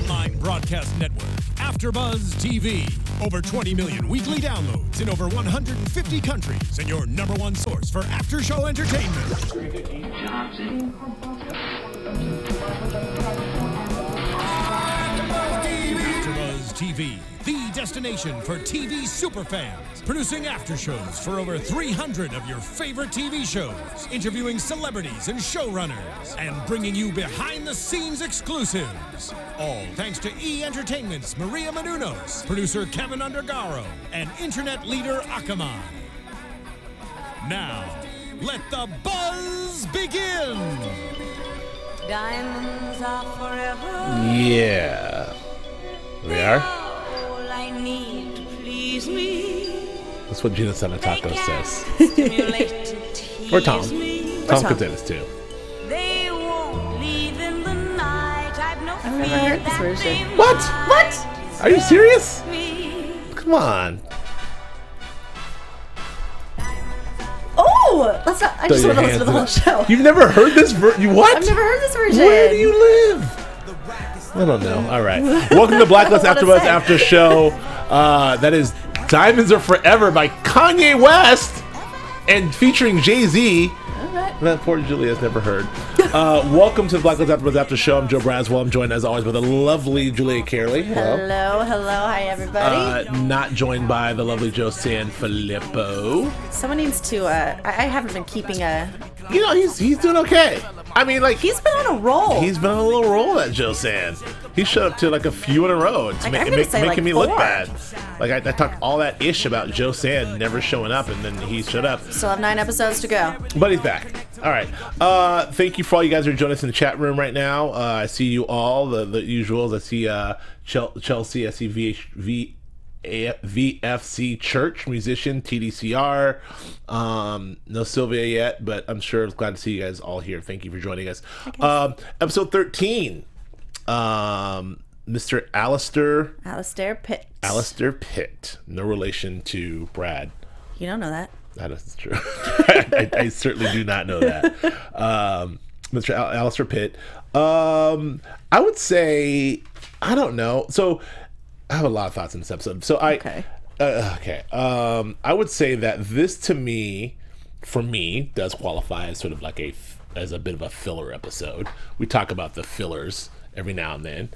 online broadcast network, AFTERBUZZ TV. Over 20 million weekly downloads in over 150 countries, and your #1 source for after-show entertainment. AFTERBUZZ TV, the destination for TV superfans. Producing after-shows for over 300 of your favorite TV shows. Interviewing celebrities and showrunners. And bringing you behind-the-scenes exclusives. All thanks to E! Entertainment's Maria Menounos, producer Kevin Undergaro, and internet leader Akamai. Now, let the buzz begin! Diamonds are forever. Yeah. We are? All I need to please me. That's what Gina Taco says. Or Or Tom. Tom could say this too. They won't leave in the night. I've no I've never heard this version. What? What? Are you serious? Come on. Oh! Let's not. I just want to listen to the whole show. You've never heard this version? What? I've never heard this version. Where do you live? I don't know. All right. Welcome to Blacklist AFTERBUZZ After Show. That is Diamonds Are Forever by Kanye West and featuring Jay-Z. Right. That poor Julia's never heard. Welcome to the Blacklist AFTERBUZZ After Show. I'm Joe Braswell. I'm joined as always by the lovely Julia Cearley. Hello, hello. Hi, everybody. Not joined by the lovely Joe Sanfilippo. Someone needs to, I haven't been keeping a... You know, he's doing okay. I mean, like... He's been on a roll. He's been on a little roll, that Joe San. He showed up to like a few in a row. It's making me look bad. Like, I talked all that ish about Joe San never showing up, and then he showed up. Still have 9 episodes to go. But he's back. All right. Thank you for all you guys who are joining us in the chat room right now. I see you all, the usuals. I see Chelsea. I see VFC Church, musician, TDCR. No Sylvia yet, but I'm sure glad to see you guys all here. Thank you for joining us. Episode 13. Mr. Alistair Pitt. Alistair Pitt. No relation to Brad. You don't know that. That is true. I certainly do not know that. Mr. Alistair Pitt. I would say, I don't know. So I have a lot of thoughts in this episode. So I would say that this, to me, for me, does qualify as sort of like as a bit of a filler episode. We talk about the fillers every now and then.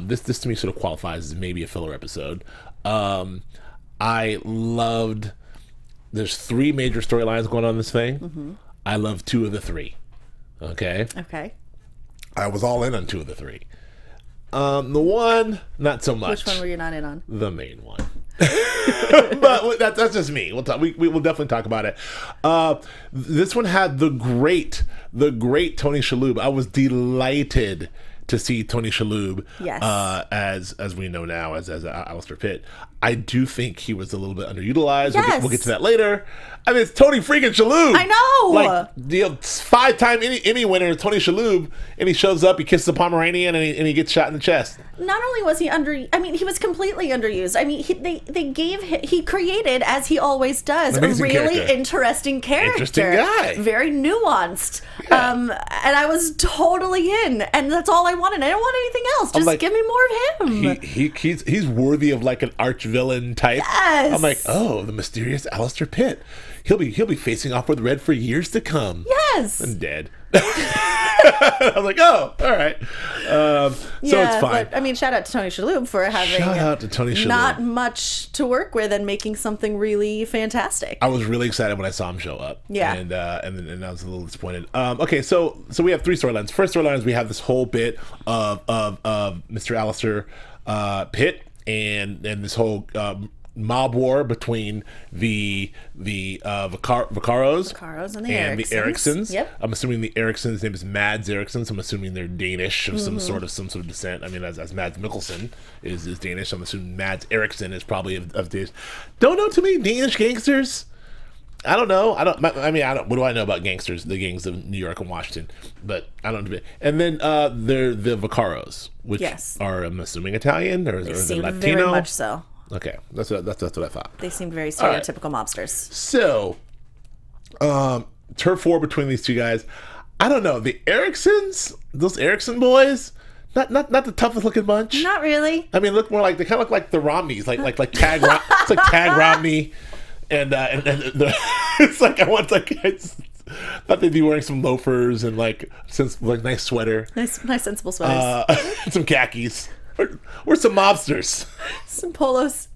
This to me sort of qualifies as maybe a filler episode. I loved. There's 3 major storylines going on in this thing. Mm-hmm. I love 2 of the 3. Okay. I was all in on 2 of the 3. The one, not so much. Which one were you not in on? The main one. But that's just me. We'll talk. We will definitely talk about it. This one had the great Tony Shalhoub. I was delighted to see Tony Shalhoub. Yes. As we know now as Alistair Pitt. I do think he was a little bit underutilized. Yes. We'll get to that later. I mean, it's Tony freaking Shalhoub. I know. Like, 5-time Emmy winner Tony Shalhoub, and he shows up, he kisses a Pomeranian, and he gets shot in the chest. Not only was he he was completely underused. I mean, he created, as he always does, Amazing a really character. Interesting character. Interesting guy. Very nuanced. Yeah. And I was totally in, and that's all I wanted. I don't want anything else. Just give me more of him. He's worthy of like an arch villain type. Yes. I'm like, oh, the mysterious Alistair Pitt. He'll be facing off with Red for years to come. Yes. And dead. I was like, oh, all right. So it's fine. But, I mean, shout out to Tony Shalhoub for having not much to work with and making something really fantastic. I was really excited when I saw him show up. Yeah. And I was a little disappointed. Okay, so we have 3 storylines. First storyline is we have this whole bit of Mr. Alistair Pitt and this whole mob war between the Vacaros and the Eriksons. Yep. I'm assuming the Eriksons, his name is Mads Eriksson, so I'm assuming they're Danish of some sort of descent. I mean, as Mads Mikkelsen is Danish, so I'm assuming Mads Eriksson is probably of Danish. Don't know too many Danish gangsters. I don't know. What do I know about gangsters? The gangs of New York and Washington, but I don't know. And then they're the Vacaros, which are, I'm assuming, Italian or is it Latino? Very much so. Okay, that's what I thought. They seemed very stereotypical mobsters. So, turf war between these 2 guys. I don't know. The Eriksons, those Eriksson boys, not the toughest looking bunch. Not really. I mean, look more like they kind of look like the Romneys, like Tag. It's like Tag Romney, and it's like I thought they'd be wearing some loafers and like nice sweater, nice sensible sweaters, some khakis, or some mobsters, some polos.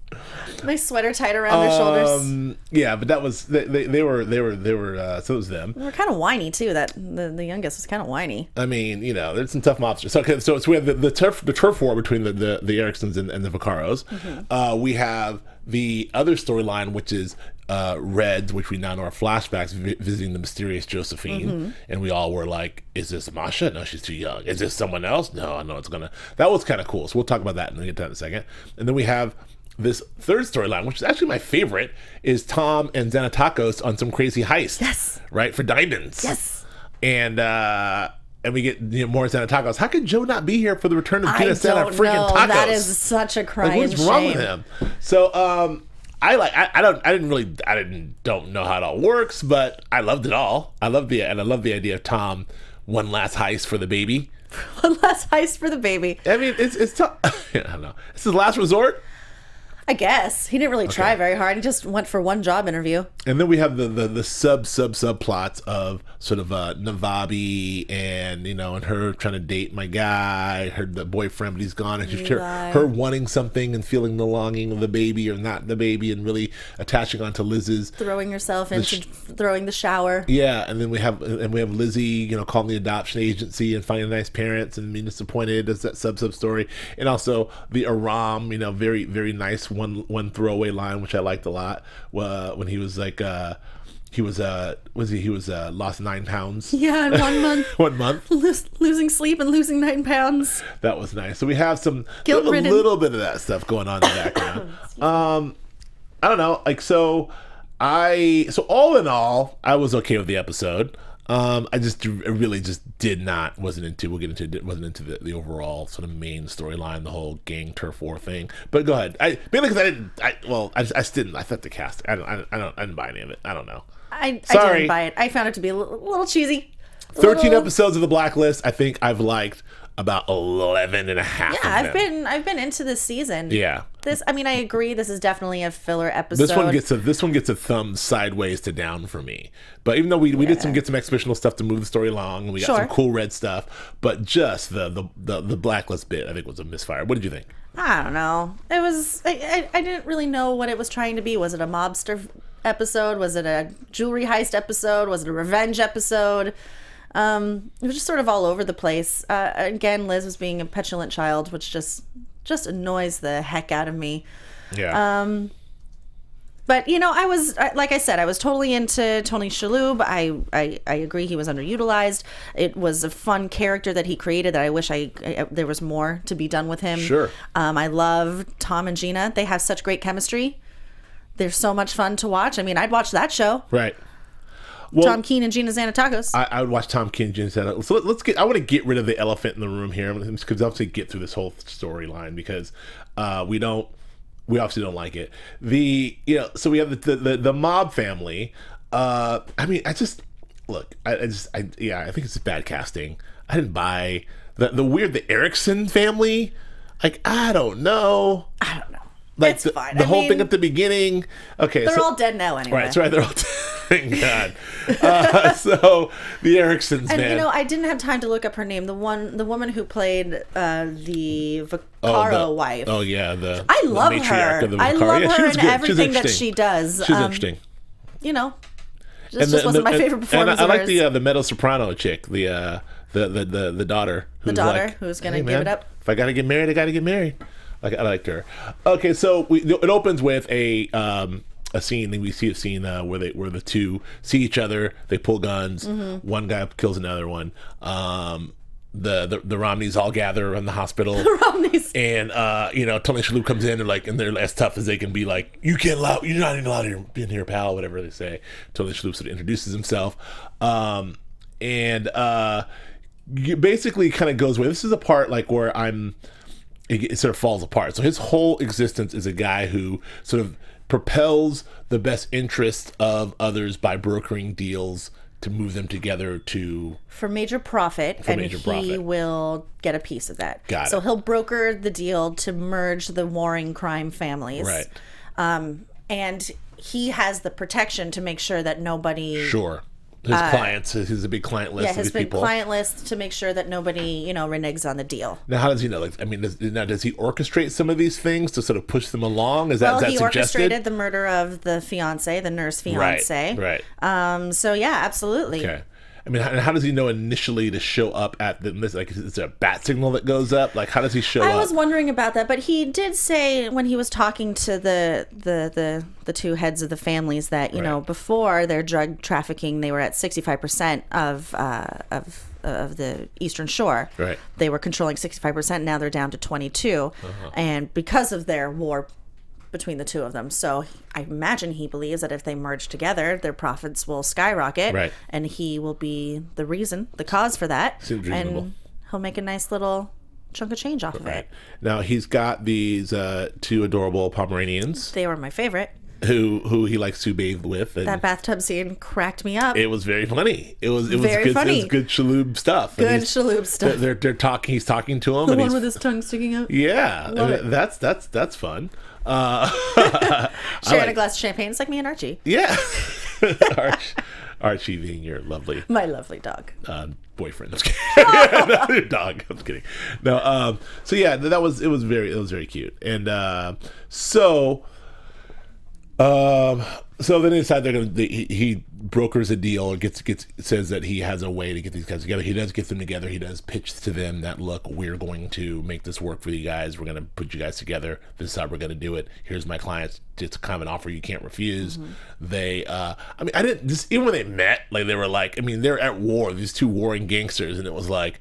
Nice sweater tied around their shoulders. Yeah, but that was they were so it was them. They were kind of whiny too. That the youngest was kind of whiny. I mean, there's some tough mobsters. So we have the turf war between the Ericksons and the Vaccaros. Mm-hmm. We have the other storyline, which is Reds, which we now know are flashbacks visiting the mysterious Josephine, mm-hmm. and we all were like, "Is this Masha? No, she's too young. Is this someone else? No, I know it's gonna." That was kind of cool. So we'll talk about that and we'll get to that in a second. And then we have this third storyline, which is actually my favorite, is Tom and Xanatakos on some crazy heist. Yes. Right? For diamonds. Yes. And we get more Xanatakos. How could Joe not be here for the return of Gina Santa freaking tacos? That is such a crying what's shame. Wrong with him? So I don't know how it all works, but I loved it all. I love the idea of Tom, one last heist for the baby. One last heist for the baby. I mean, it's tough. I don't know. It's his last resort. I guess he didn't really try very hard. He just went for one job interview. And then we have the subplots of sort of Navabi and and her trying to date my guy, the boyfriend, but he's gone, and just her wanting something and feeling the longing of the baby or not the baby, and really attaching onto Liz's throwing herself into throwing the shower. Yeah, and then we have Lizzie, calling the adoption agency and finding nice parents and being disappointed as that sub story, and also the Aram, very very nice one throwaway line which I liked a lot when he was like he was lost 9 pounds. Yeah, in 1 month. 1 month. Losing sleep and losing 9 pounds. That was nice. So we have a little bit of that stuff going on in the background. I don't know. So all in all, I was okay with the episode. I really wasn't into the overall sort of main storyline, the whole gang turf war thing. But go ahead. Mainly because I thought the cast, I didn't buy any of it. I don't know. I didn't buy it. I found it to be a little cheesy. 13 episodes of the Blacklist. I think I've liked about 11 and a half. Yeah, I've been into this season. Yeah. I agree. This is definitely a filler episode. This one gets a thumb sideways to down for me. But even though we did get some expositional stuff to move the story along, and we got some cool red stuff, but just the Blacklist bit, I think, was a misfire. What did you think? I don't know. It was. I didn't really know what it was trying to be. Was it a mobster episode? Was it a jewelry heist episode? Was it a revenge episode? It was just sort of all over the place. Again, Liz was being a petulant child, which just annoys the heck out of me. Yeah. But I was, like I said, I was totally into Tony Shalhoub. I agree he was underutilized. It was a fun character that he created that I wish there was more to be done with him. Sure. I love Tom and Gina. They have such great chemistry. They're so much fun to watch. I'd watch that show. Right. Well, Tom Keene and Gina Xanatakos. I would watch Tom Keene and Gina Xanatakos. So I want to get rid of the elephant in the room here, because obviously get through this whole storyline, because we obviously don't like it. So we have the mob family. I think it's bad casting. I didn't buy the Erickson family. I don't know. It's fine. The whole thing at the beginning. Okay, they're all dead now anyway. Right, that's right. They're all dead. Thank God. So the Ericksons, and man. I didn't have time to look up her name. The woman who played the Vaccaro wife. Oh yeah, I love her. I love her and everything that she does. She's interesting. Just wasn't my favorite performance. And I like the mezzo soprano chick, the daughter. Who's gonna give it up. If I gotta get married, I gotta get married. I liked her. Okay, so it opens with a scene. We see a scene where the two see each other. They pull guns. Mm-hmm. One guy kills another one. The Romneys all gather in the hospital. The Romneys. And Tony Shalhoub comes in and they're as tough as they can be. Like, you're not even allowed to be in here, pal. Whatever they say. Tony Shalhoub sort of introduces himself, basically kind of goes away. This is a part where it sort of falls apart. So his whole existence is a guy who sort of propels the best interest of others by brokering deals to move them together for major profit, and he will get a piece of that. Got so it. he'll broker the deal to merge the warring crime families. Right. And he has the protection to make sure that nobody... Sure. His clients, he's a big client list of these people. Yeah, his big client list to make sure that nobody, reneges on the deal. Now, how does he know? Like, I mean, does he orchestrate some of these things to sort of push them along? Is he suggested? Orchestrated the murder of the fiance, the nurse fiance. Right. So yeah, absolutely. Okay. I mean, how does he know initially to show up at this? Like, is there a bat signal that goes up? Like, how does he show up? I was wondering about that, but he did say when he was talking to the two heads of the families that before their drug trafficking, they were at 65% of the Eastern Shore. Right. They were controlling 65%. Now they're down to 22, and because of their war between the two of them. So I imagine he believes that if they merge together, their profits will skyrocket, right, and he will be the cause for that. Seems reasonable. And he'll make a nice little chunk of change off of it. Now he's got these two adorable Pomeranians. They were my favorite. Who he likes to bathe with. And that bathtub scene cracked me up. It was very funny. It was very good, funny. It was good Shaloub stuff. Good Shaloub stuff. They're talking. He's talking to him. The one with his tongue sticking out. Yeah, that's fun. Sharing a glass of champagne. It's like me and Archie. Yeah, Archie being your my lovely dog. Boyfriend. Your dog. I'm just kidding. No. So yeah, it was very cute, and so then they decide he brokers a deal, says that he has a way to get these guys together. He does get them together. He does pitch to them that, look, we're going to make this work for you guys. We're going to put you guys together. This is how we're going to do it. Here's my clients. It's kind of an offer you can't refuse. They, even when they met, like they were like, I mean, they're at war, these two warring gangsters. And it was like,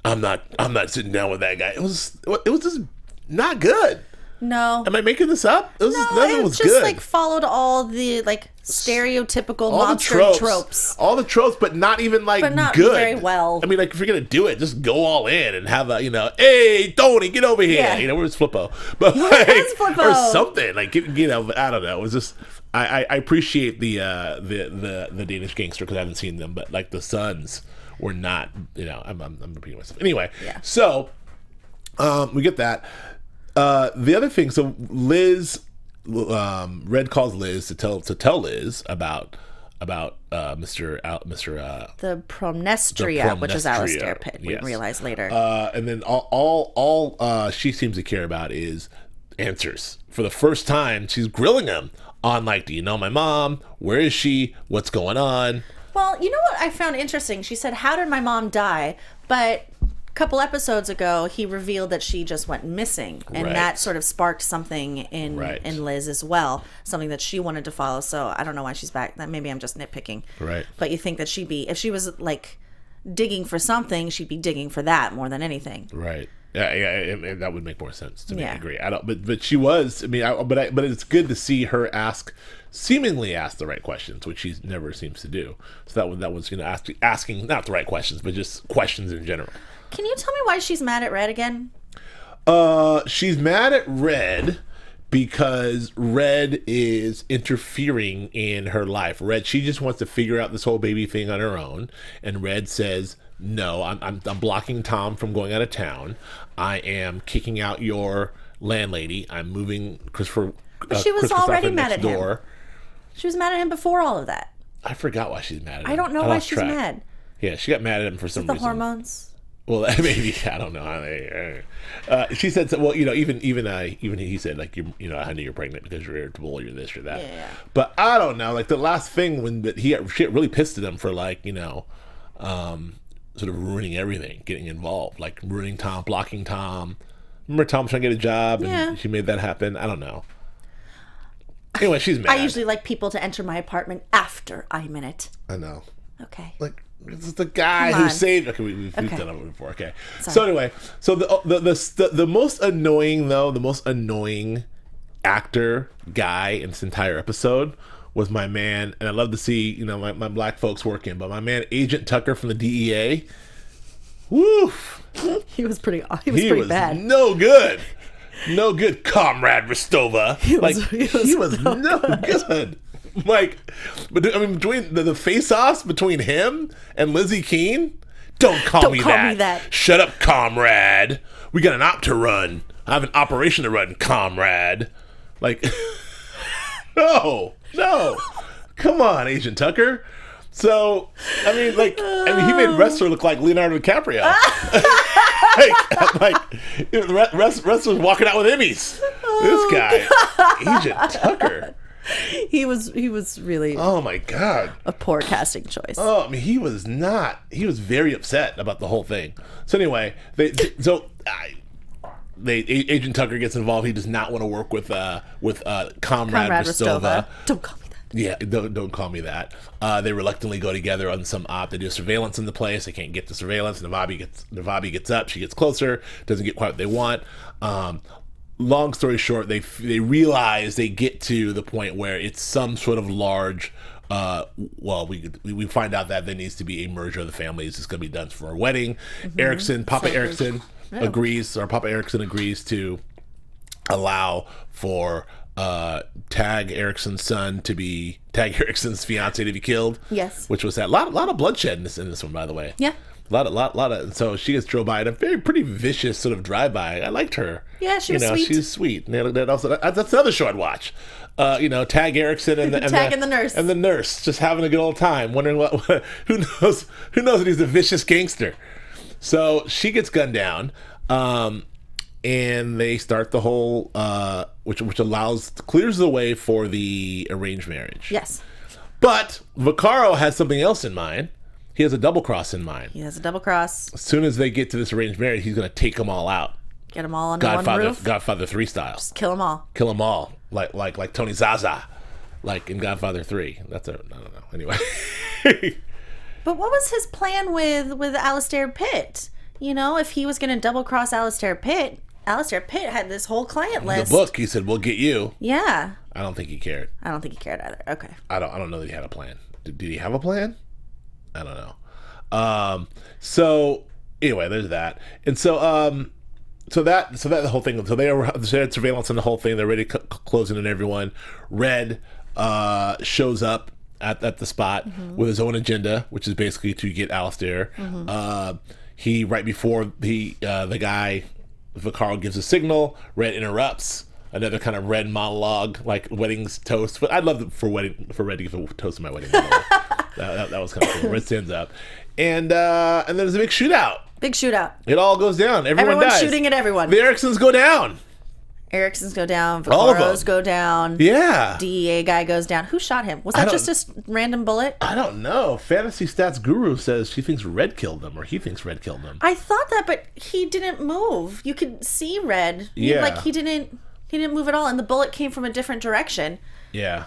I'm not sitting down with that guy. It was just not good. No. Am I making this up? It was just good. Like followed all the stereotypical all mobster tropes. All the tropes, but not even not good. very well. I mean, like if you're gonna do it, just go all in and have a hey Tony, get over here. Yeah. Where's Flippo? But where's Flippo? Or something like I don't know. It was just I appreciate the Danish gangster because I haven't seen them, but like the sons were not. I'm repeating myself anyway. Yeah. So we get that. The other thing, so Liz, Red calls Liz to tell Liz about Mr. The Promnestria, which is Alistair Pitt. We realize later. And then all she seems to care about is answers. For the first time, she's grilling him on do you know my mom? Where is she? What's going on? Well, you know what I found interesting? She said, "How did my mom die?" But couple episodes ago, he revealed that she just went missing, and that sort of sparked something in Liz as well, something that she wanted to follow. So I don't know why she's back. Maybe I'm just nitpicking. Right. But you think that if she was digging for something, she'd be digging for that more than anything. Right. Yeah, that would make more sense to me. I agree. I don't, but she was. I mean, but it's good to see her seemingly ask the right questions, which she never seems to do. So that was asking not the right questions, but just questions in general. Can you tell me why she's mad at Red again? She's mad at Red because Red is interfering in her life. She just wants to figure out this whole baby thing on her own, and Red says, "No, I'm blocking Tom from going out of town. I am kicking out your landlady. I'm moving Christopher." But she was already mad at him. She was mad at him before all of that. I forgot why she's mad at him. I don't know why she's mad. Yeah, she got mad at him for some reason. The hormones. Well, maybe I don't know. She said, "Well, even he said I knew you're pregnant because you're irritable, or you're this or that." Yeah. But I don't know. Like the last thing when she really pissed at him for sort of ruining everything, getting involved, like ruining Tom, blocking Tom. Remember Tom trying to get a job and she made that happen. I don't know. Anyway, she's mad. I usually like people to enter my apartment after I'm in it. I know. Okay. Like. This is the guy who saved. Okay, we've done it before. Okay, sorry. So anyway, so the most annoying actor guy in this entire episode was my man, and I love to see my black folks working, but my man Agent Tucker from the DEA. Woo! He was pretty bad. No good, Comrade Restova. He was no good. Like, but I mean, between the face-offs between him and Lizzie Keene. Don't call me that. Shut up, comrade. We got an op to run. I have an operation to run, comrade. Like, no. Come on, Agent Tucker. So, I mean, he made wrestler look like Leonardo DiCaprio. Wrestler's walking out with Emmys. This guy, Agent Tucker. He was really, oh my God, a poor casting choice. Oh, I mean, he was very upset about the whole thing. So anyway, Agent Tucker gets involved. He does not want to work with Comrade Rostova. Don't call me that. Yeah, don't call me that. They reluctantly go together on some op. They do surveillance in the place. They can't get the surveillance. Navabi gets up. She gets closer. Doesn't get quite what they want. Long story short, they realize they get to the point where it's some sort of large. We find out that there needs to be a merger of the families. It's going to be done for a wedding. Papa Erickson agrees to allow for Tag Erickson's Erickson's fiance to be killed. Yes, which was that lot of bloodshed in this one, by the way. Yeah. A lot of. So she gets drove by in a pretty vicious sort of drive-by. I liked her. Yeah, she was sweet. She's sweet. And that's another show I'd watch. Tag Erickson and the nurse. And the nurse just having a good old time, wondering who knows that he's a vicious gangster. So she gets gunned down, and they start the whole, which clears the way for the arranged marriage. Yes. But Vaccaro has something else in mind. He has a double cross in mind. He has a double cross. As soon as they get to this arranged marriage, he's going to take them all out. Get them all under one roof. Godfather 3 style. Just kill them all. Kill them all, like Tony Zaza, like in Godfather 3. I don't know. Anyway. But what was his plan with Alistair Pitt? If he was going to double cross Alistair Pitt had this whole client list. The book, he said, "We'll get you." Yeah. I don't think he cared. I don't think he cared either. Okay. I don't know that he had a plan. Did he have a plan? I don't know. So anyway, there's that. And so that the whole thing. So they had surveillance on the whole thing. They're ready to close in on everyone. Red shows up at the spot with his own agenda, which is basically to get Alistair. He right before the guy Vaccaro gives a signal, Red interrupts. Another kind of Red monologue, like wedding's toast. But I'd love for Red to give a toast to my wedding. that was kind of cool. Red stands up, and then there's a big shootout. It all goes down. Everyone's dies. Shooting at everyone. The Ericksons go down. Vaccaros go down. Yeah. DEA guy goes down. Who shot him? Was that just a random bullet? I don't know. Fantasy Stats Guru says she thinks Red killed them, or he thinks Red killed them. I thought that, but he didn't move. You could see Red. Yeah. He didn't move at all, and the bullet came from a different direction. Yeah.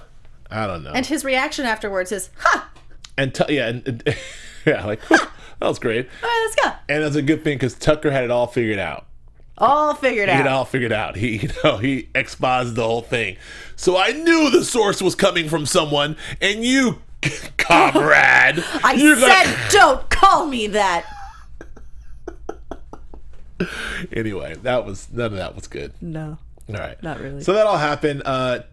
I don't know. And his reaction afterwards is, "Ha!" And yeah, like, that was great. All right, let's go. And that's a good thing because Tucker had it all figured out. He had it all figured out. He exposed the whole thing. So I knew the source was coming from someone, and you, comrade, don't call me that. Anyway, none of that was good. No. All right. Not really. So that all happened.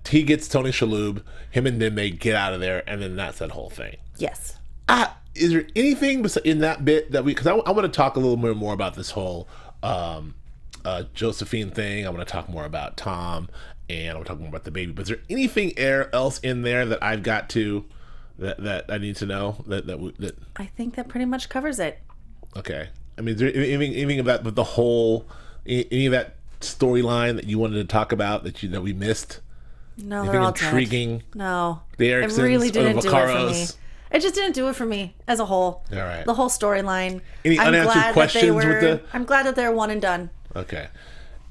He gets Tony Shalhoub. Him and them, they get out of there, and then that's that whole thing. Yes. Is there anything in that bit that because I want to talk a little bit more about this whole Josephine thing. I want to talk more about Tom, and I want to talk more about the baby. But is there anything else in there that I've got to that I need to know that I think that pretty much covers it. Okay. I mean, is there anything about the whole any of that storyline that you wanted to talk about that we missed? No, they're all intriguing. Dead. No, the Ericksons, it really didn't do it for me. Vaccaros. It just didn't do it for me as a whole. All right. The whole storyline. Any unanswered questions I'm glad that they're one and done. Okay.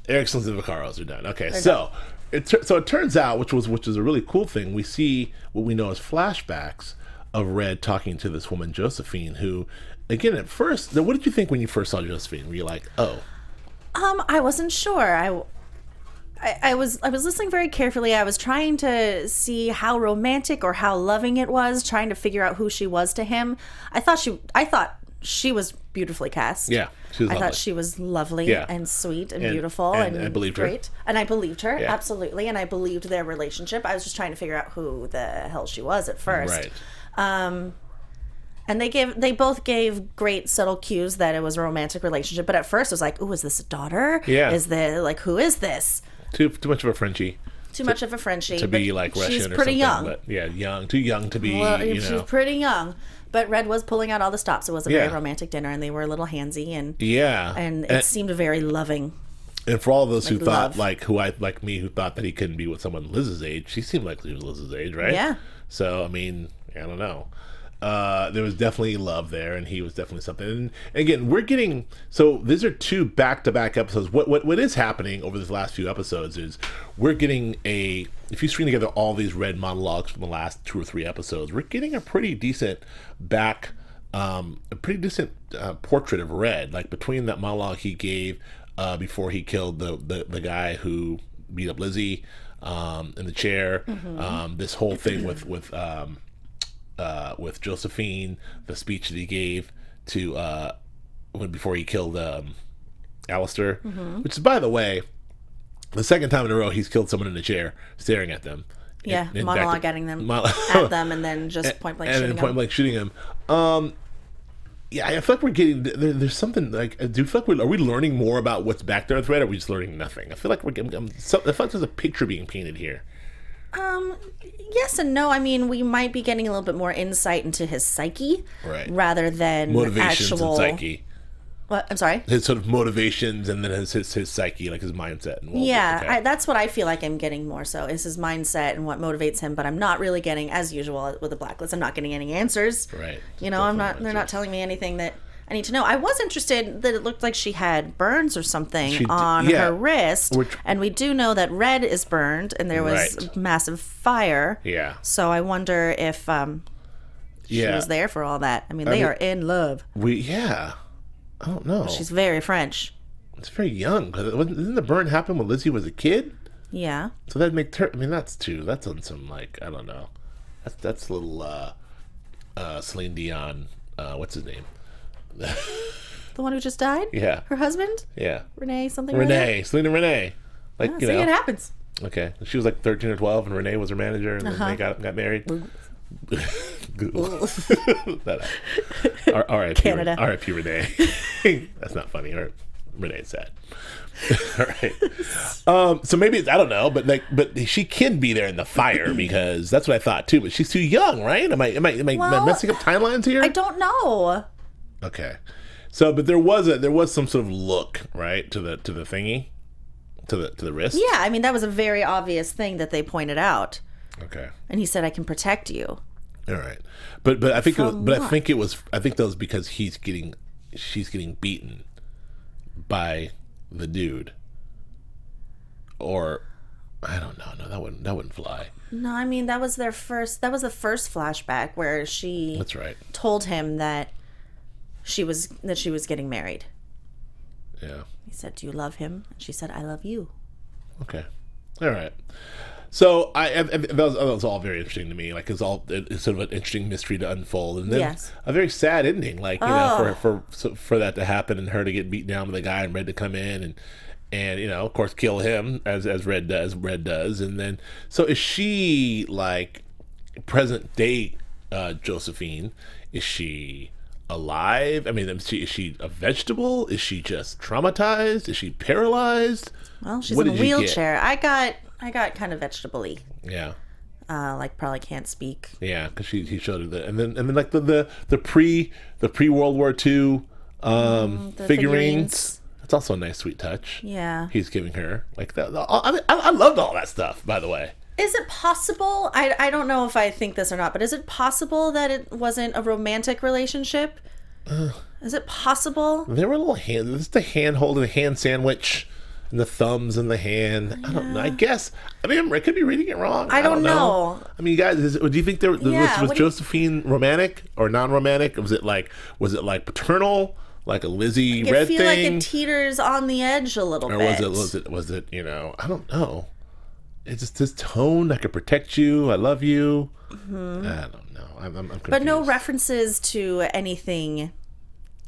Ericksons and Vaccaros are done. Okay, so it turns out, which is a really cool thing, we see what we know as flashbacks of Red talking to this woman Josephine, who, again, at first, what did you think when you first saw Josephine? Were you like, oh? I wasn't sure. I was listening very carefully. I was trying to see how romantic or how loving it was, trying to figure out who she was to him. I thought she was beautifully cast. Yeah, she was I lovely. thought she was lovely and sweet and beautiful and and I believed her. great. And I believed her, Yeah. absolutely. And I believed their relationship. I was just trying to figure out who the hell she was at first. Right. And they both gave great subtle cues that it was a romantic relationship. But at first, it was like, "Ooh, is this a daughter? Yeah. Is the like who is this? Too much of a Frenchie. Too much of a Frenchie To be but like Russian she's or pretty something. young. But yeah, too young to be, Well, you she's know. pretty young. But Red was pulling out all the stops. It was a very Yeah. romantic dinner, and they were a little handsy, and Yeah. and it seemed very loving. And for all of those who love. thought, like me, who thought that he couldn't be with someone Liz's age, she seemed like she was Liz's age, right? Yeah. So, I mean, I don't know. There was definitely love there, and he was definitely something. And again, we're getting, so these are 2 back-to-back episodes. What is happening over these last few episodes is we're getting if you string together all these Red monologues from the last 2 or 3 episodes, we're getting a pretty decent portrait of Red. Like between that monologue he gave before he killed the guy who beat up Lizzie in the chair, this whole thing with Josephine, the speech that he gave to before he killed Alistair, which is, by the way, the second time in a row he's killed someone in a chair staring at them. Yeah, In monologue fact, at them, and then just point blank shooting them. shooting him. Yeah, I feel like we're getting there's something like. Do you feel like are we learning more about what's back there in Thread? Or are we just learning nothing? I feel like I feel like there's a picture being painted here. Yes and no. I mean, we might be getting a little bit more insight into his psyche, Right. rather than Motivations actual and psyche. What? I'm sorry. His sort of motivations, and then his psyche, like his mindset. And Yeah, that's what I feel like I'm getting more so is his mindset and what motivates him. But I'm not really getting, as usual with the Blacklist, I'm not getting any answers. Right. You know, I'm not. They're not telling me anything that I need to know. I was interested that it looked like she had burns or something on her wrist, and we do know that Red is burned, and there was massive fire. Yeah. So I wonder if she was there for all that. I mean, they are in love. I don't know. She's very French. It's very young. Didn't the burn happen when Lizzie was a kid? Yeah. So that'd make her. I mean, that's on some, like, I don't know. That's a little Celine Dion. What's his name? The one who just died? Yeah. Her husband? Yeah. Renee something. Selena Renee. Like, See, it happens. Okay. She was like 13 or 12, and Renee was her manager, and then they got married. R.I.P. Canada. R.I.P. Renee. That's not funny. Renee's sad. All right. So maybe I don't know, but she can be there in the fire because that's what I thought too. But she's too young, right? Am I messing up timelines here? I don't know. Okay. So, but there was some sort of look, right, to the thingy, to the wrist. Yeah, I mean that was a very obvious thing that they pointed out. Okay. And he said, "I can protect you." All right, but I think From I what? think that was because she's getting beaten by the dude, or I don't know. No, that wouldn't fly. No, I mean that was the first flashback where she That's right. told him that she was getting married. Yeah. He said, "Do you love him?" And she said, "I love you." Okay. All right. So that was all very interesting to me. Like it's sort of an interesting mystery to unfold, and then a very sad ending. Like for that to happen and her to get beat down with the guy and Red to come in and of course kill him as Red does, and then so is she like present day Josephine? Is she alive? I mean, is she a vegetable? Is she just traumatized? Is she paralyzed? Well, she's in a wheelchair. I got kind of vegetable-y. Yeah. Like probably can't speak. Yeah, because he showed her that, and then like the pre World War II figurines. It's also a nice sweet touch. Yeah. He's giving her like that. I loved all that stuff. By the way. Is it possible? I don't know if I think this or not, but is it possible that it wasn't a romantic relationship? Is it possible? There were little hands. This is the hand holding the hand sandwich. And the thumbs in the hand. I don't know. I guess. I mean, I could be reading it wrong. I don't know. I mean, guys, do you think was Josephine romantic or non-romantic? Was it like paternal, like a Lizzie Red thing? I feel like it teeters on the edge a little bit. Or was it? I don't know. It's just this tone. I could protect you. I love you. I don't know. I'm confused. But no references to anything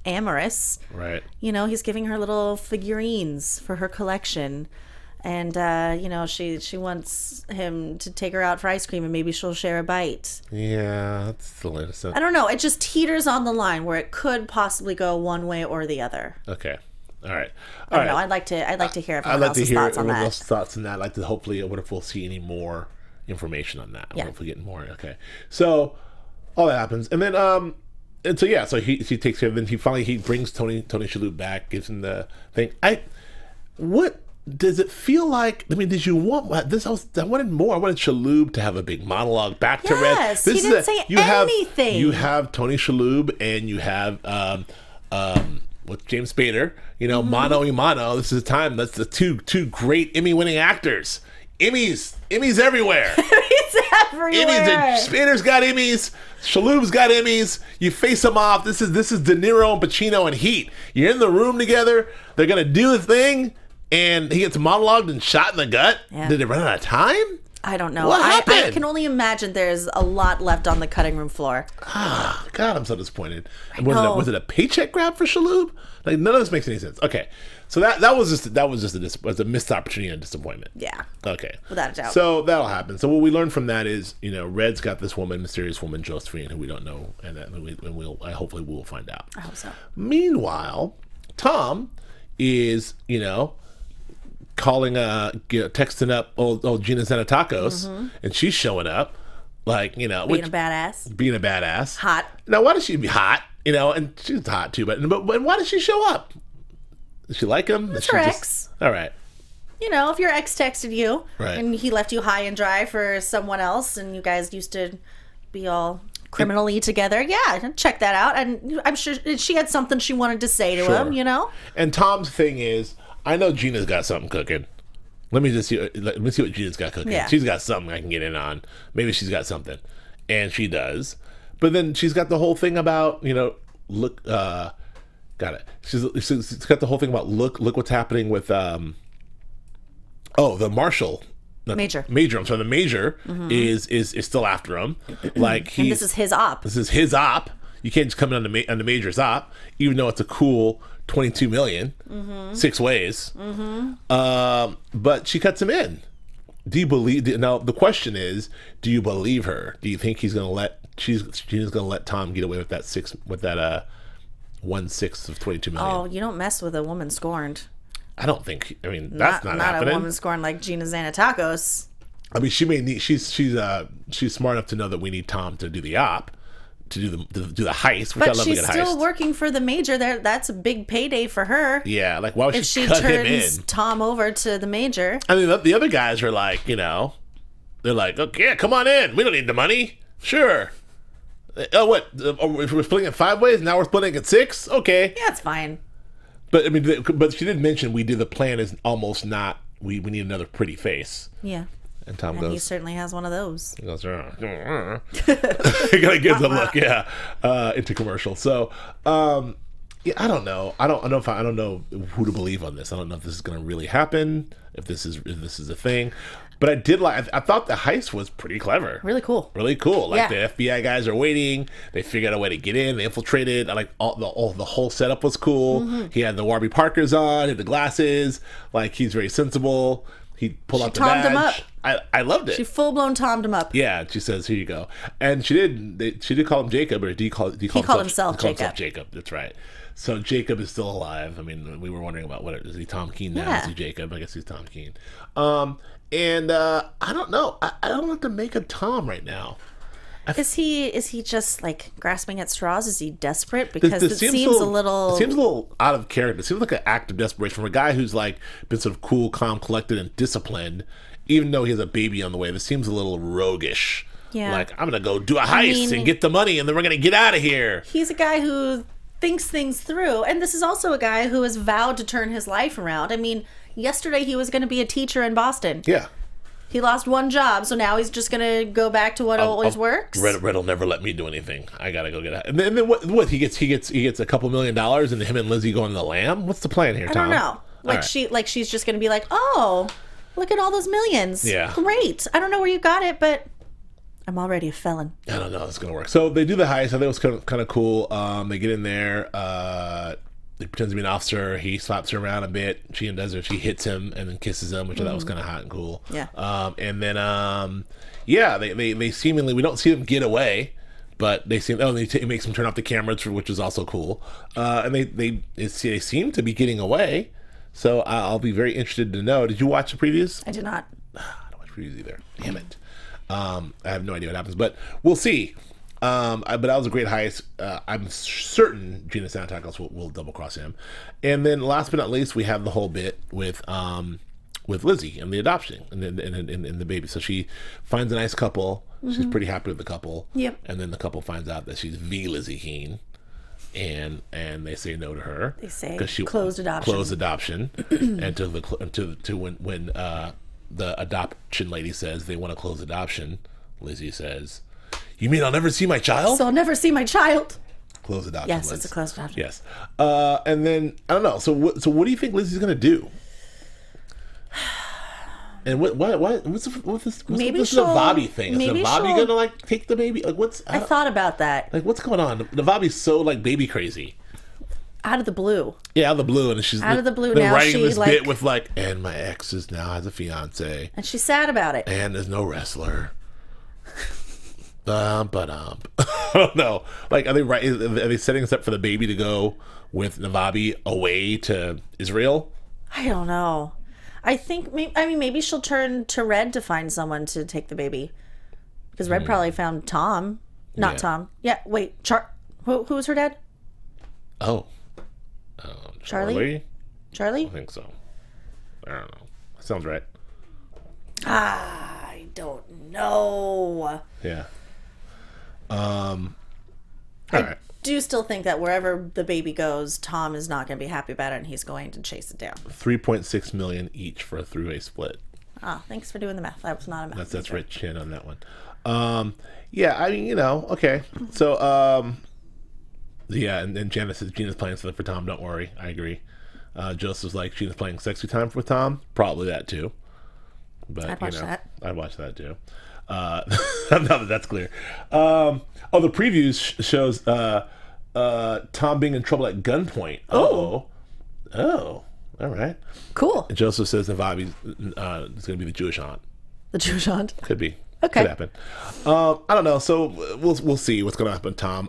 amorous. Right. You know, he's giving her little figurines for her collection. And, you know, she wants him to take her out for ice cream and maybe she'll share a bite. Yeah, that's still innocent. I don't know. It just teeters on the line where it could possibly go one way or the other. Okay. All right. I don't know. I'd like to hear everyone else's thoughts on that. I'd like to hear everyone else's thoughts on that. I'd like to hopefully, what if we'll see any more information on that? Yeah. What if we get more? Okay. So all that happens. And then, and so, yeah, so he takes care of it. Then he brings Tony Shalhoub back, gives him the thing. What does it feel like? I mean, did you want this? I wanted more. I wanted Shalhoub to have a big monologue back to Red. Yes, he didn't say anything. You have Tony Shalhoub and you have with James Spader. You know, mano y mano. This is the time. That's the two great Emmy-winning actors. Emmys everywhere. Emmys everywhere. Spader's got Emmys. Shalhoub's got Emmys. You face them off. This is De Niro and Pacino and Heat. You're in the room together. They're gonna do the thing. And he gets monologued and shot in the gut. Yeah. Did it run out of time? I don't know. What happened? I can only imagine there's a lot left on the cutting room floor. Ah, God, I'm so disappointed. Was it a paycheck grab for Shalhoub? Like, none of this makes any sense. Okay, so that was just a missed opportunity and disappointment. Yeah. Okay. Without a doubt. So that'll happen. So what we learned from that is, you know, Red's got this mysterious woman, Josephine, who we don't know, and hopefully we'll find out. I hope so. Meanwhile, Tom is, you know, calling texting up old Gina Zanatacos, and she's showing up like, you know, being a badass, hot. Now, why does she be hot? You know, and she's hot too, but why does she show up? Does she like him? It's her ex. All right. You know, if your ex texted you right. and he left you high and dry for someone else and you guys used to be all criminally together, yeah, check that out. And I'm sure she had something she wanted to say to him, you know? And Tom's thing is, I know Gina's got something cooking. Let me see what Gina's got cooking. Yeah. She's got something I can get in on. Maybe she's got something. And she does. But then she's got the whole thing about, you know, got it. She's got the whole thing about look what's happening with the Marshal. Major. I'm sorry, the Major is still after him. Like and this is his op. This is his op. You can't just come in on the Major's op, even though it's a cool $22 million, 6 ways. But she cuts him in. Do you believe? Now the question is, do you believe her? Do you think Gina's gonna let Tom get away with that 1/6 of $22 million? Oh, you don't mess with a woman scorned. I don't think. I mean, that's not happening. Not a woman scorned like Gina Zanatacos. I mean, she may need. She's smart enough to know that we need Tom to do the op. To do the heist, which but I love. She's still working for the Major. That's a big payday for her. Yeah, like why would if she cut him in? Turns Tom over to the Major. I mean, the other guys are like, you know, they're like, okay, come on in. We don't need the money. Sure. Oh, what? We're splitting it 5 ways. Now we're splitting it 6. Okay. Yeah, it's fine. But I mean, but she did mention the plan is almost not. We need another pretty face. Yeah. And Tom goes, he certainly has one of those. He goes, gotta give the look, into commercial. So, yeah, I don't know. I don't know who to believe on this. I don't know if this is gonna really happen. If this is a thing. But I thought the heist was pretty clever. Really cool. Like the FBI guys are waiting. They figured out a way to get in. They infiltrated. I like the whole setup was cool. He had the Warby Parkers on, he had the glasses. Like he's very sensible. He pulled out the badge. Him up. I loved it. She full blown Tom'd him up. Yeah, she says, "Here you go." And she did call him Jacob, or he called himself Jacob. That's right. So Jacob is still alive. I mean, we were wondering about is he Tom Keene now? Is he Jacob? I guess he's Tom Keene. And I don't know. I don't know what to make of Tom right now. Is he just like grasping at straws? Is he desperate? Because it seems a little out of character. It seems like an act of desperation from a guy who's like been sort of cool, calm, collected, and disciplined. Even though he has a baby on the way, this seems a little roguish. Yeah. Like, I'm gonna go do a heist and get the money, and then we're gonna get out of here. He's a guy who thinks things through, and this is also a guy who has vowed to turn his life around. I mean, yesterday he was going to be a teacher in Boston. Yeah. He lost one job, so now he's just going to go back to what always works. Red will never let me do anything. I gotta go get out. And then what? He gets a couple $1 million, and him and Lizzie go on the lam. What's the plan here, Tom? I don't know. She's just going to be like, oh, look at all those millions. Yeah. Great. I don't know where you got it, but I'm already a felon. I don't know how it's going to work. So they do the heist. I think it was kind of cool. They get in there. He pretends to be an officer. He slaps her around a bit. She does it. She hits him and then kisses him, which I thought was kind of hot and cool. Yeah. And then, they seemingly, we don't see them get away, but they seem, he makes them turn off the cameras, which is also cool. And they seem to be getting away. So I'll be very interested to know. Did you watch the previews? I did not. I don't watch previews either. Damn it. I have no idea what happens, but we'll see. But that was a great heist. I'm certain Gina Santakos will double cross him. And then last but not least, we have the whole bit with Lizzie and the adoption and the baby. So she finds a nice couple. She's pretty happy with the couple. Yep. And then the couple finds out that she's the Lizzie Keene. And they say no to her. They say she closed adoption. And to when the adoption lady says they want to close adoption, Lizzie says, "You mean I'll never see my child?" So I'll never see my child. Close adoption. Yes, Liz. it's a closed adoption. Yes. And then I don't know. So what do you think Lizzie's gonna do? And what's this Navabi thing? Is Navabi gonna like take the baby? Like I thought about that. Like what's going on? Navabi's so like baby crazy. Out of the blue. Yeah, out of the blue, and she's out of the blue. They're Now writing she this like, bit with like, and my ex is now has a fiance, and she's sad about it. And there's no wrestler. I don't know. Like, are they setting us up for the baby to go with Navabi away to Israel? I don't know. I think maybe she'll turn to Red to find someone to take the baby, because Red probably found Tom. Not Tom. Yeah. Wait. Who was her dad? Oh. Charlie? I think so. I don't know. That sounds right. I don't know. Yeah. All right. Do still think that wherever the baby goes, Tom is not going to be happy about it, and he's going to chase it down. $3.6 million each for a three-way split. Ah, thanks for doing the math. That was not a math. That's Rich Chin on that one. Yeah, I mean, okay. So, yeah, and Janice says Gina's playing something for Tom. Don't worry, I agree. Joseph's like, Gina's playing sexy time for Tom. Probably that too. But I'd watch that. I'd watch that too. Now that that's clear. The previews shows Tom being in trouble at gunpoint. Oh, all right. Cool. And Joseph says Navabi is going to be the Jewish aunt. The Jewish aunt? Could be. Okay. Could happen. I don't know. So we'll see what's going to happen, Tom.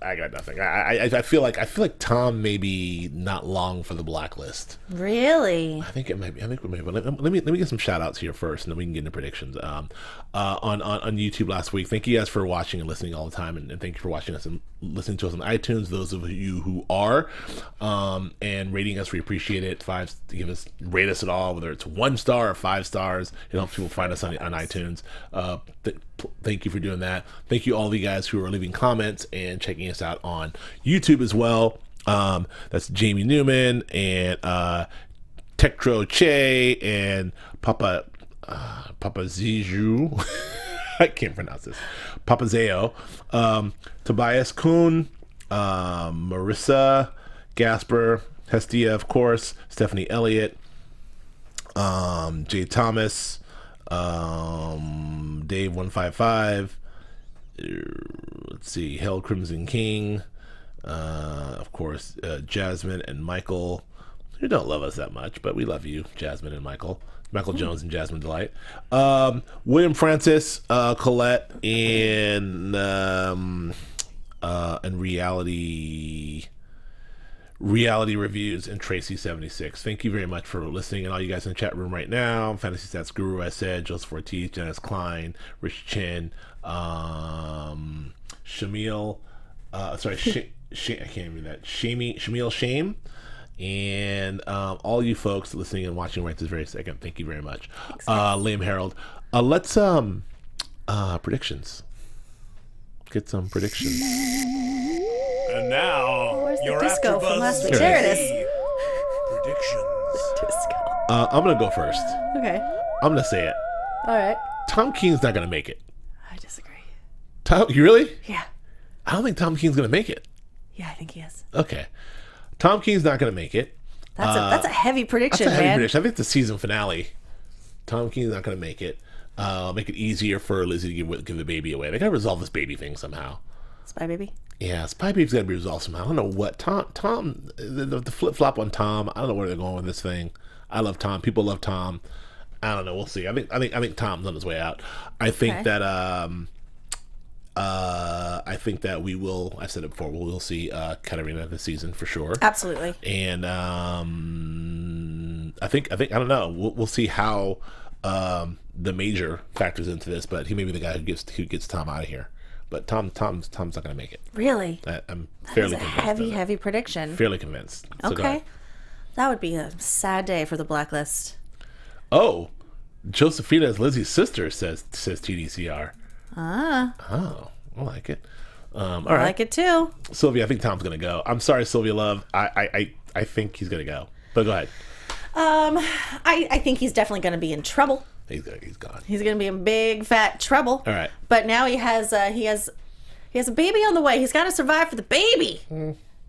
I got nothing. I feel like Tom may be not long for the blacklist. Really? I think it might be. But let me get some shout outs here first, and then we can get into predictions. On YouTube last week. Thank you guys for watching and listening all the time, and thank you for watching us and listening to us on iTunes. Those of you who are, and rating us, we appreciate it. Rate us at all, whether it's 1 star or 5 stars. It helps people find us on iTunes. Thank you for doing that. Thank you all the guys who are leaving comments and checking us out on YouTube as well. That's Jamie Newman and Tektro Che and Papa Ziju. I can't pronounce this. Papa Zeo. Tobias Kuhn, Marissa Gasper, Hestia, of course, Stephanie Elliott, Jay Thomas, Dave 155, let's see, Hell Crimson King, of course, Jasmine and Michael, who don't love us that much, but we love you, Jasmine and Michael Jones and Jasmine Delight, William Francis, Colette, and Reality Reviews, and Tracy76. Thank you very much for listening, and all you guys in the chat room right now. Fantasy Stats Guru, I said, Joseph Ortiz, Janice Klein, Rich Chin, Shamil, I can't read that. Shamil Shame, and all you folks listening and watching right this very second. Thank you very much. Liam Harold. Let's predictions. Get some predictions. And now, your disco from last AfterBuzz week? There it is. Predictions. Disco. I'm gonna go first. Okay. I'm gonna say it. All right. Tom Keen's not gonna make it. I disagree. You really? Yeah. I don't think Tom Keen's gonna make it. Yeah, I think he is. Okay. Tom Keen's not gonna make it. That's a heavy prediction, That's a heavy man. prediction. I think it's the season finale. Tom Keen's not gonna make it. Make it easier for Lizzie to give the baby away. They gotta resolve this baby thing somehow. Spy baby. Yeah, Spy Baby's gotta be resolved somehow. I don't know what Tom, the flip flop on Tom. I don't know where they're going with this thing. I love Tom. People love Tom. I don't know. We'll see. I think Tom's on his way out. I think that I think that we will. I said it before. We'll see Katarina this season for sure. Absolutely. And I think I don't know. We'll see how the major factors into this. But he may be the guy who gets Tom out of here. But Tom's not going to make it. Really? I'm fairly convinced. Heavy prediction. Fairly convinced. So okay. That would be a sad day for the Blacklist. Oh, Josephina is Lizzie's sister, says TDCR. Oh, I like it. All right. I like it too. Sylvia, I think Tom's going to go. I'm sorry, Sylvia Love. I think he's going to go. But go ahead. I think he's definitely going to be in trouble. He's gone. He's going to be in big fat trouble. All right. But now he has a baby on the way. He's got to survive for the baby.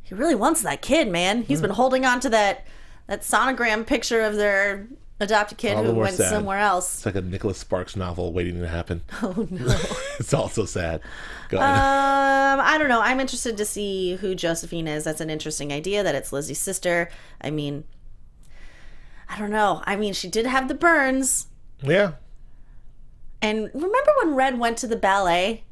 He really wants that kid, man. He's been holding on to that sonogram picture of their adopted kid who went somewhere else. It's like a Nicholas Sparks novel waiting to happen. Oh no. It's also sad. Go ahead. I don't know. I'm interested to see who Josephine is. That's an interesting idea that it's Lizzie's sister. I mean, I don't know. I mean, she did have the burns. Yeah. And remember when Red went to the ballet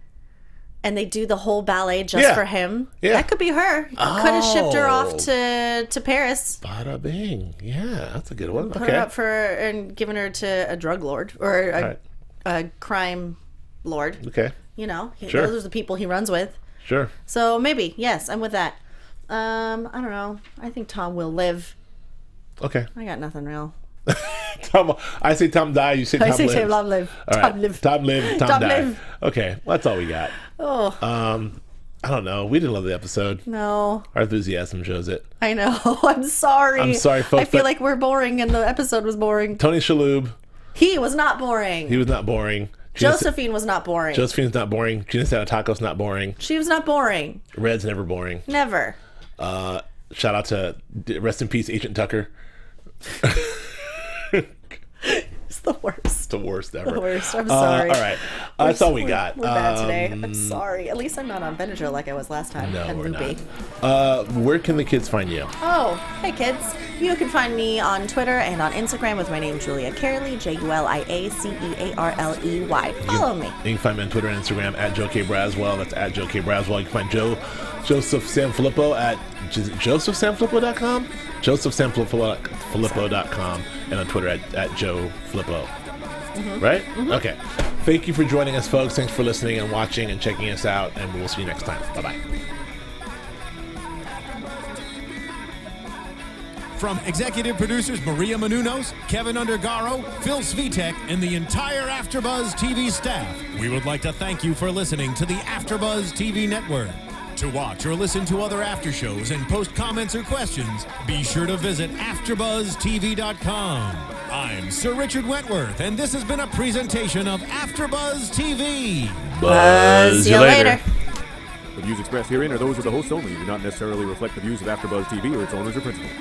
and they do the whole ballet just for him? Yeah. That could be her. Could have shipped her off to Paris. Bada bing. Yeah, that's a good one. Put her up and given her to a drug lord or a crime lord. Okay. You know, Sure. Those are the people he runs with. Sure. So maybe, yes, I'm with that. I don't know. I think Tom will live. Okay. I got nothing real. Tom, I say Tom die. You say Tom live. I say Tom live. All right. Tom live. Tom live. Tom die. Live. Okay, well, that's all we got. Oh. I don't know. We didn't love the episode. No. Our enthusiasm shows it. I know. I'm sorry. I'm sorry, folks. I feel like we're boring and the episode was boring. Tony Shalhoub. He was not boring. He was not boring. Josephine was not boring. Josephine's not boring. Gina Sanataco's not boring. She was not boring. Red's never boring. Never. Shout out to rest in peace, Agent Tucker. It's the worst. The worst ever. The worst. I'm sorry. All right. That's all we got. We're bad today. I'm sorry. At least I'm not on Benadryl like I was last time. No, and we're loopy. not. Where can the kids find you? Oh, hey kids. You can find me on Twitter and on Instagram with my name, Julia Cearley, JuliaCearley. Follow me. You can find me on Twitter and Instagram at Joe K. Braswell. That's at Joe K. Braswell. You can find Joseph Sanfilippo at josephsanfilippo.com? josephsanfilippo.com and on Twitter at Joe Flippo. Right? Okay. Thank you for joining us, folks. Thanks for listening and watching and checking us out, and we'll see you next time. Bye-bye. From executive producers Maria Menounos, Kevin Undergaro, Phil Svitek, and the entire AfterBuzz TV staff, we would like to thank you for listening to the AfterBuzz TV network. To watch or listen to other after shows and post comments or questions, be sure to visit AfterBuzzTV.com. I'm Sir Richard Wentworth, and this has been a presentation of AfterBuzz TV. Buzz you later. The views expressed herein are those of the hosts only and do not necessarily reflect the views of AfterBuzz TV or its owners or principals.